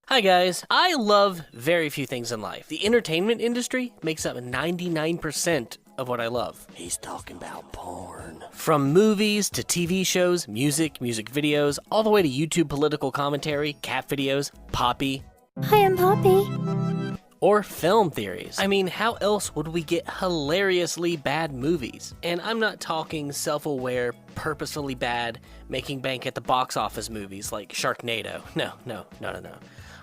Hi guys, I love very few things in life. The entertainment industry makes up 99% of what I love. He's talking about porn. From movies to TV shows, music videos, all the way to YouTube political commentary, cat videos, Poppy. Hi, I'm Poppy. Or film theories. I mean, how else would we get hilariously bad movies? And I'm not talking self-aware, purposefully bad, making bank at the box office movies like Sharknado. No.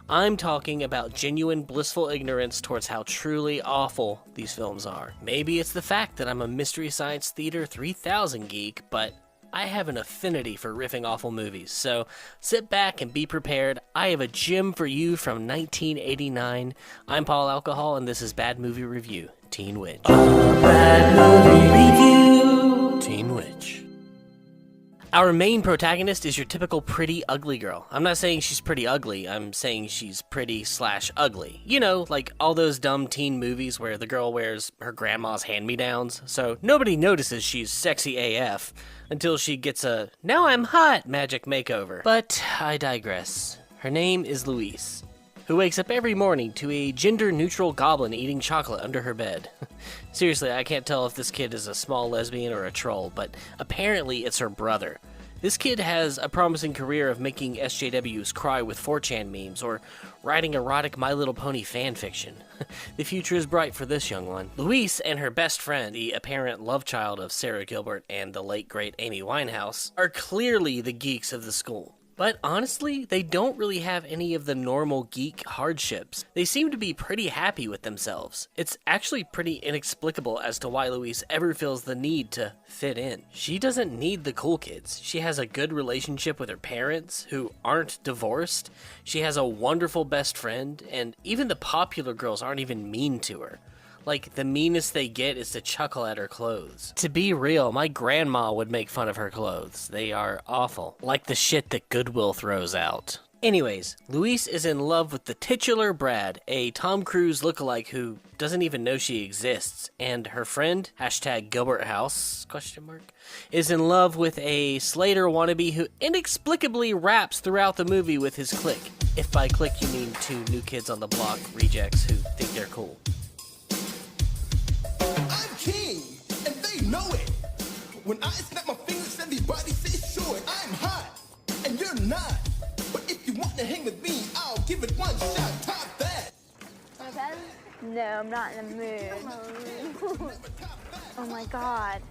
I'm talking about genuine blissful ignorance towards how truly awful these films are. Maybe it's the fact that I'm a Mystery Science Theater 3000 geek, but I have an affinity for riffing awful movies, so sit back and be prepared. I have a gem for you from 1989. I'm Paul Alcohol, and this is Bad Movie Review, Teen Witch. Bad Movie Review, Teen Witch. Our main protagonist is your typical pretty ugly girl. I'm not saying she's pretty ugly, I'm saying she's pretty/ugly. You know, like all those dumb teen movies where the girl wears her grandma's hand-me-downs, so nobody notices she's sexy AF until she gets a "now I'm hot" magic makeover. But I digress. Her name is Louise, who wakes up every morning to a gender-neutral goblin eating chocolate under her bed. Seriously, I can't tell if this kid is a small lesbian or a troll, but apparently it's her brother. This kid has a promising career of making SJWs cry with 4chan memes or writing erotic My Little Pony fanfiction. The future is bright for this young one. Louise and her best friend, the apparent love child of Sarah Gilbert and the late great Amy Winehouse, are clearly the geeks of the school. But honestly, they don't really have any of the normal geek hardships. They seem to be pretty happy with themselves. It's actually pretty inexplicable as to why Louise ever feels the need to fit in. She doesn't need the cool kids. She has a good relationship with her parents, who aren't divorced. She has a wonderful best friend, and even the popular girls aren't even mean to her. Like, the meanest they get is to chuckle at her clothes. To be real, my grandma would make fun of her clothes. They are awful. Like the shit that Goodwill throws out. Anyways, Louise is in love with the titular Brad, a Tom Cruise lookalike who doesn't even know she exists, and her friend, #GilbertHouse, is in love with a Slater wannabe who inexplicably raps throughout the movie with his clique. If by clique you mean two New Kids on the Block rejects who think they're cool. King, and they know it. When I snap my fingers, everybody says sure, I'm hot, and you're not. But if you want to hang with me, I'll give it one shot, top that. No, I'm not in the mood. Oh my god.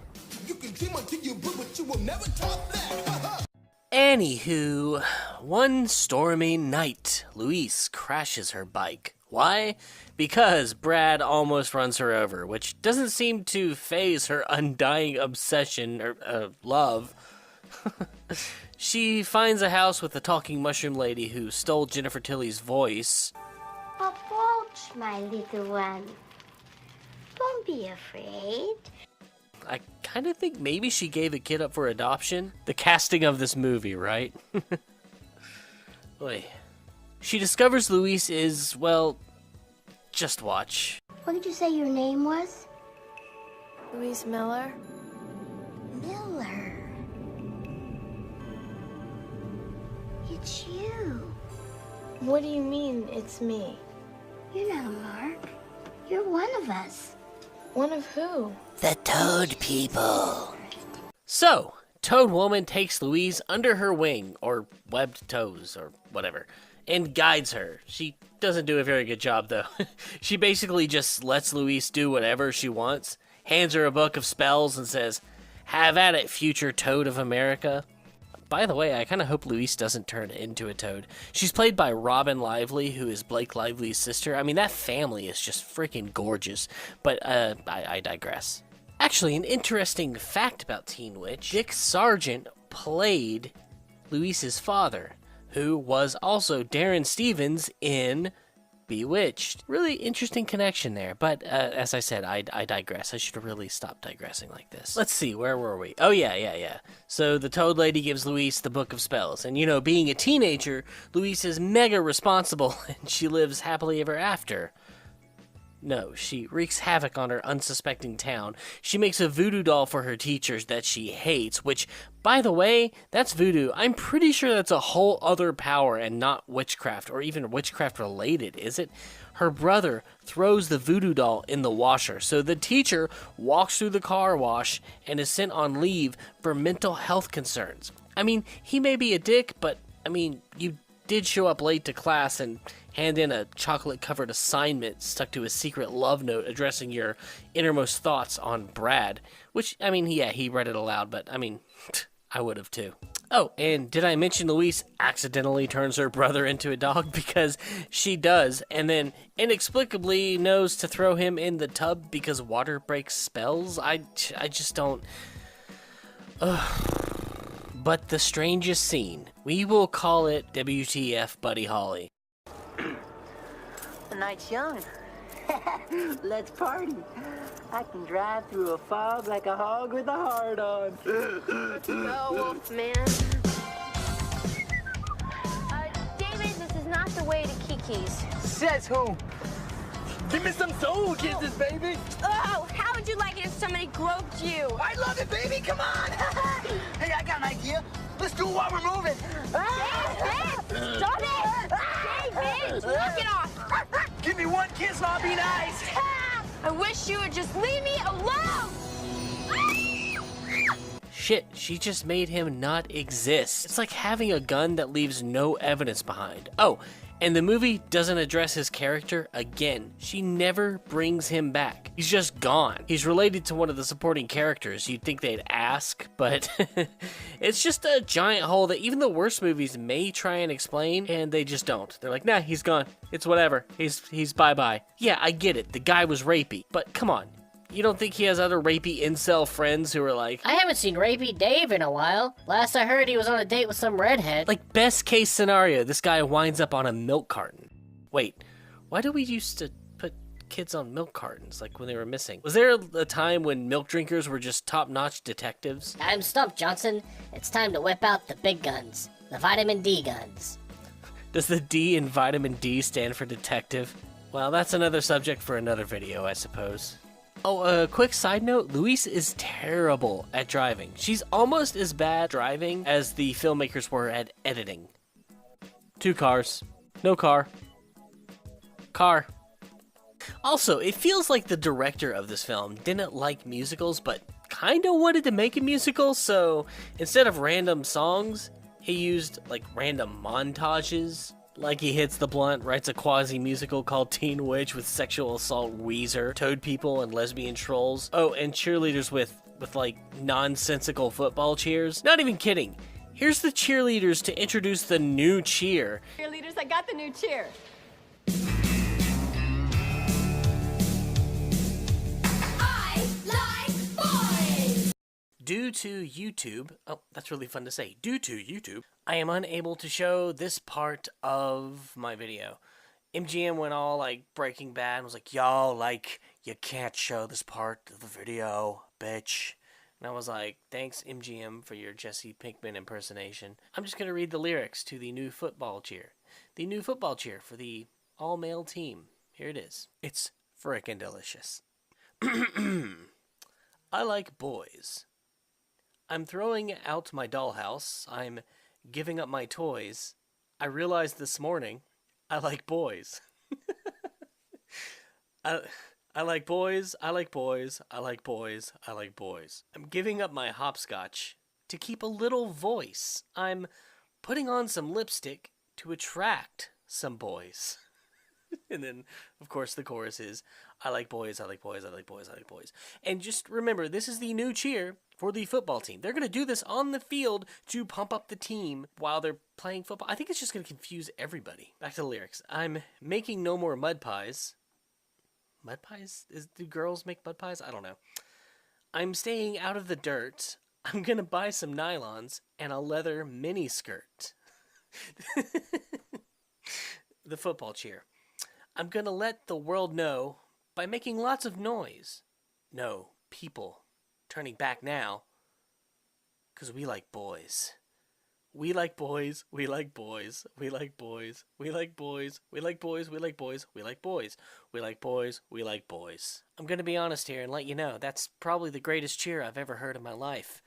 You can dream until you blue, but you will never top that. Anywho, one stormy night, Louise crashes her bike. Why? Because Brad almost runs her over, which doesn't seem to faze her undying obsession or love. She finds a house with a talking mushroom lady who stole Jennifer Tilly's voice. Approach, my little one. Don't be afraid. I kind of think maybe she gave a kid up for adoption. The casting of this movie, right? Oy. She discovers Louise is, well, just watch. What did you say your name was? Louise Miller? Miller. It's you. What do you mean, it's me? You're not a mark. You're one of us. One of who? The Toad People. So, Toad Woman takes Louise under her wing, or webbed toes, or whatever, and guides her. She doesn't do a very good job, though. She basically just lets Louise do whatever she wants, hands her a book of spells, and says, "Have at it, future Toad of America." By the way, I kind of hope Louise doesn't turn into a toad. She's played by Robin Lively, who is Blake Lively's sister. I mean, that family is just freaking gorgeous. But I digress. Actually, an interesting fact about Teen Witch, Dick Sargent played Louise's father, who was also Darren Stevens in Bewitched. Really interesting connection there, but as I said, I digress. I should have really stopped digressing like this. Let's see, where were we? Oh yeah. So the Toad Lady gives Louise the Book of Spells, and you know, being a teenager, Louise is mega responsible, and she lives happily ever after. No, she wreaks havoc on her unsuspecting town. She makes a voodoo doll for her teachers that she hates, which, by the way, that's voodoo. I'm pretty sure that's a whole other power and not witchcraft, or even witchcraft related, is it? Her brother throws the voodoo doll in the washer, so the teacher walks through the car wash and is sent on leave for mental health concerns. I mean, he may be a dick, but, I mean, you did show up late to class and hand in a chocolate-covered assignment stuck to a secret love note addressing your innermost thoughts on Brad. Which, I mean, yeah, he read it aloud, but, I mean, I would have too. Oh, and did I mention Louise accidentally turns her brother into a dog? Because she does, and then inexplicably knows to throw him in the tub because water breaks spells? I just don't... But the strangest scene. We will call it WTF Buddy Holly. The night's young. Let's party. I can drive through a fog like a hog with a heart on. Go, Wolf Man. David, this is not the way to Kiki's. Says who? Give me some soul kisses, baby. Oh, how would you like it if somebody groped you? I love it, baby. Come on. Hey, I got an idea. Let's do it while we're moving. David, stop it! David, knock it off! Give me one kiss and I'll be nice. I wish you would just leave me alone! Shit, she just made him not exist. It's like having a gun that leaves no evidence behind. Oh, and the movie doesn't address his character again. She never brings him back. He's just gone. He's related to one of the supporting characters. You'd think they'd ask, but it's just a giant hole that even the worst movies may try and explain, and they just don't. They're like, nah, he's gone. It's whatever. He's bye-bye. Yeah, I get it. The guy was rapey, but come on. You don't think he has other rapey incel friends who are like, I haven't seen Rapey Dave in a while. Last I heard he was on a date with some redhead. like best case scenario, this guy winds up on a milk carton. Wait, why do we used to put kids on milk cartons, like when they were missing? Was there a time when milk drinkers were just top-notch detectives? I'm stumped, Johnson. It's time to whip out the big guns. The vitamin D guns. Does the D in vitamin D stand for detective? Well, that's another subject for another video, I suppose. Oh, a quick side note, Louise is terrible at driving. She's almost as bad driving as the filmmakers were at editing. 2 cars. No car. Car. Also, it feels like the director of this film didn't like musicals, but kinda wanted to make a musical, so instead of random songs, he used, like, random montages. Like he hits the blunt, writes a quasi-musical called Teen Witch with sexual assault Weezer, toad people, and lesbian trolls. Oh, and cheerleaders with like, nonsensical football cheers. Not even kidding. Here's the cheerleaders to introduce the new cheer. Cheerleaders, I got the new cheer. I like boys! Due to YouTube, oh, that's really fun to say. Due to YouTube, I am unable to show this part of my video. MGM went all, like, Breaking Bad and was like, yo, like, you can't show this part of the video, bitch. And I was like, thanks, MGM, for your Jesse Pinkman impersonation. I'm just going to read the lyrics to the new football cheer. The new football cheer for the all-male team. Here it is. It's frickin' delicious. I like boys. I'm throwing out my dollhouse. I'm giving up my toys. I realized this morning I like boys. I like boys, I like boys, I like boys, I like boys. I'm giving up my hopscotch to keep a little voice. I'm putting on some lipstick to attract some boys. And then, of course, the chorus is, I like boys, I like boys, I like boys, I like boys. And just remember, this is the new cheer for the football team. They're going to do this on the field to pump up the team while they're playing football. I think it's just going to confuse everybody. Back to the lyrics. I'm making no more mud pies. Mud pies? Do girls make mud pies? I don't know. I'm staying out of the dirt. I'm going to buy some nylons and a leather mini skirt. The football cheer. I'm going to let the world know by making lots of noise. No, people turning back now, because we like boys. We like boys, we like boys, we like boys, we like boys, we like boys, we like boys, we like boys, we like boys, we like boys. I'm gonna be honest here and let you know, that's probably the greatest cheer I've ever heard in my life.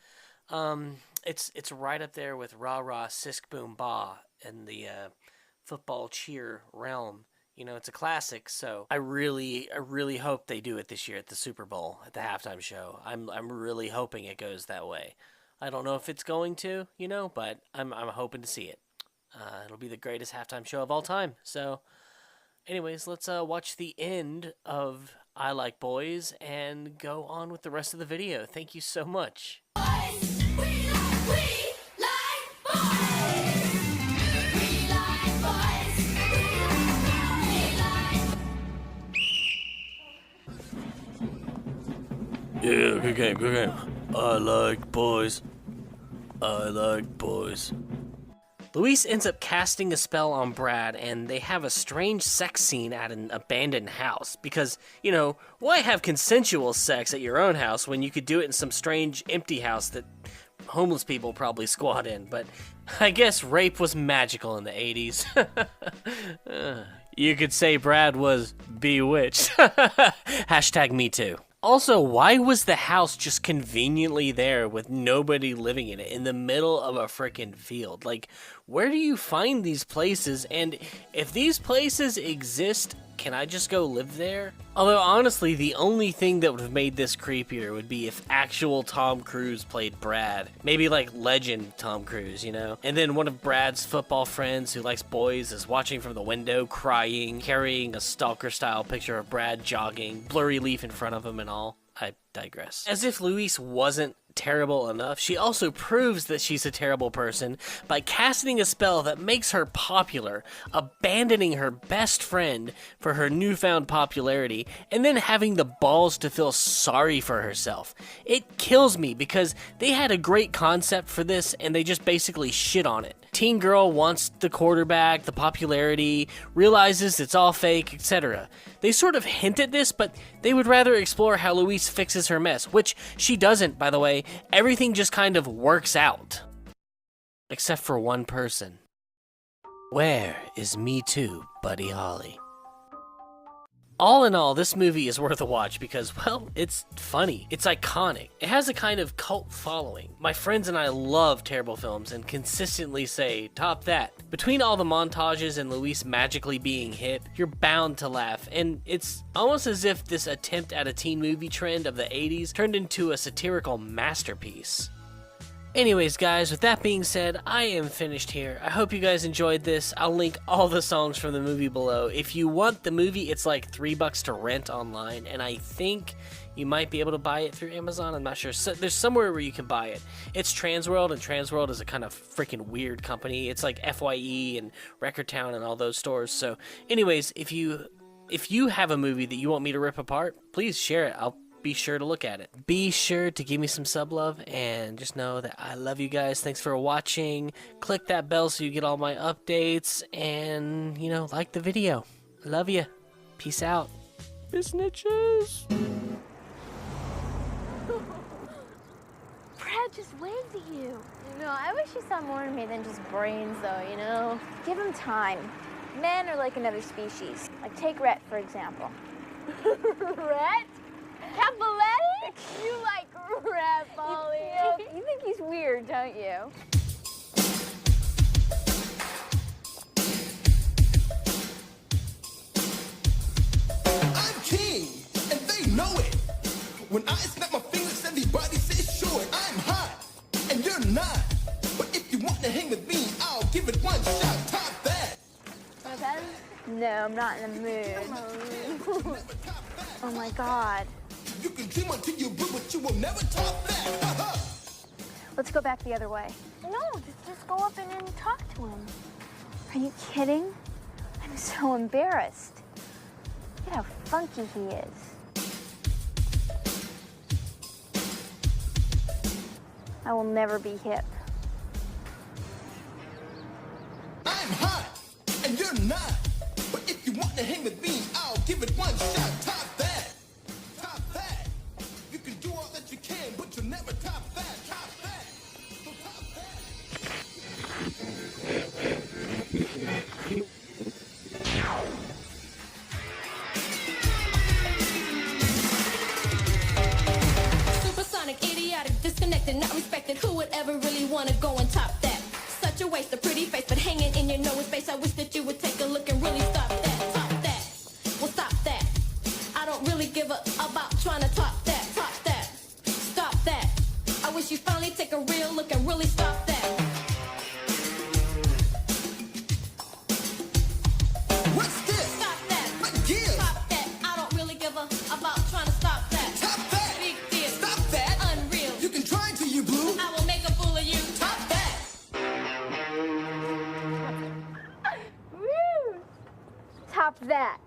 It's right up there with rah rah sisk boom ba in the football cheer realm. You know, it's a classic, so I really hope they do it this year at the Super Bowl, at the halftime show. I'm really hoping it goes that way. I don't know if it's going to, you know, but I'm hoping to see it. It'll be the greatest halftime show of all time. So, anyways, let's watch the end of I Like Boys and go on with the rest of the video. Thank you so much. Yeah, good game, good game. I like boys. I like boys. Luis ends up casting a spell on Brad, and they have a strange sex scene at an abandoned house. Because, you know, why have consensual sex at your own house when you could do it in some strange empty house that homeless people probably squat in? But I guess rape was magical in the 80s. You could say Brad was bewitched. Hashtag me too. Also, why was the house just conveniently there with nobody living in it in the middle of a frickin' field? Like, where do you find these places? And if these places exist, can I just go live there? Although, honestly, the only thing that would have made this creepier would be if actual Tom Cruise played Brad. Maybe like legend Tom Cruise, you know? And then one of Brad's football friends who likes boys is watching from the window, crying, carrying a stalker-style picture of Brad jogging, blurry leaf in front of him and all. I digress. As if Luis wasn't terrible enough, she also proves that she's a terrible person by casting a spell that makes her popular, abandoning her best friend for her newfound popularity, and then having the balls to feel sorry for herself. It kills me because they had a great concept for this and they just basically shit on it. Teen girl wants the quarterback, the popularity, realizes it's all fake, etc. They sort of hint at this, but they would rather explore how Luis fixes her mess, which she doesn't, by the way. Everything just kind of works out. Except for one person. Where is Me Too, Buddy Holly? All in all, this movie is worth a watch because, well, it's funny. It's iconic. It has a kind of cult following. My friends and I love terrible films and consistently say, top that. Between all the montages and Luis magically being hip, you're bound to laugh, and it's almost as if this attempt at a teen movie trend of the 80s turned into a satirical masterpiece. Anyways, guys, with that being said, I am finished here. I hope you guys enjoyed this. I'll link all the songs from the movie below. If you want the movie, it's like $3 to rent online, and I think you might be able to buy it through Amazon. I'm not sure. So, there's somewhere where you can buy it. It's Transworld, and Transworld is a kind of freaking weird company. It's like FYE and Record Town and all those stores. So, anyways, if you have a movie that you want me to rip apart, please share it. I'll be sure to look at it. Be sure to give me some sub love and just know that I love you guys. Thanks for watching. Click that bell so you get all my updates and, you know, like the video. Love you. Peace out. Snitches. Brad just waved at you. No, I wish you saw more in me than just brains, though, you know? Give him time. Men are like another species. Like, take Rhett, for example. Rhett? Capoletti? You like Rhett, Polly. You think he's weird, don't you? I'm king, and they know it. When I snap my fingers, everybody says sure. I'm hot, and you're not. But if you want to hang with me, I'll give it one shot. Top that. No, I'm not in the mood. Oh my God. You can dream until you blue, but you will never top that. Let's go back the other way. No, just go up and talk to him. Are you kidding? I'm so embarrassed. Look at how funky he is. I will never be hip. I'm hot, and you're not. But if you want to hang with me, I'll give it one shot. Top that. Top that. You can do all that you can, but you'll never top that. Top that. So top that. would ever really wanna go and top that. Such a waste, a pretty face, but hanging in your nose space. I wish that you would take a look and really stop that. Top that. Well, stop that. I don't really give a about trying to top that. Top that. Stop that. I wish you finally take a real look and really stop that. What's this? Stop that. What gives? Stop that. I don't really give a about trying to stop that. Top that. Big deal. Stop that. Unreal. You can try till you blue. I will make a fool of you. Top that. Woo! Top that.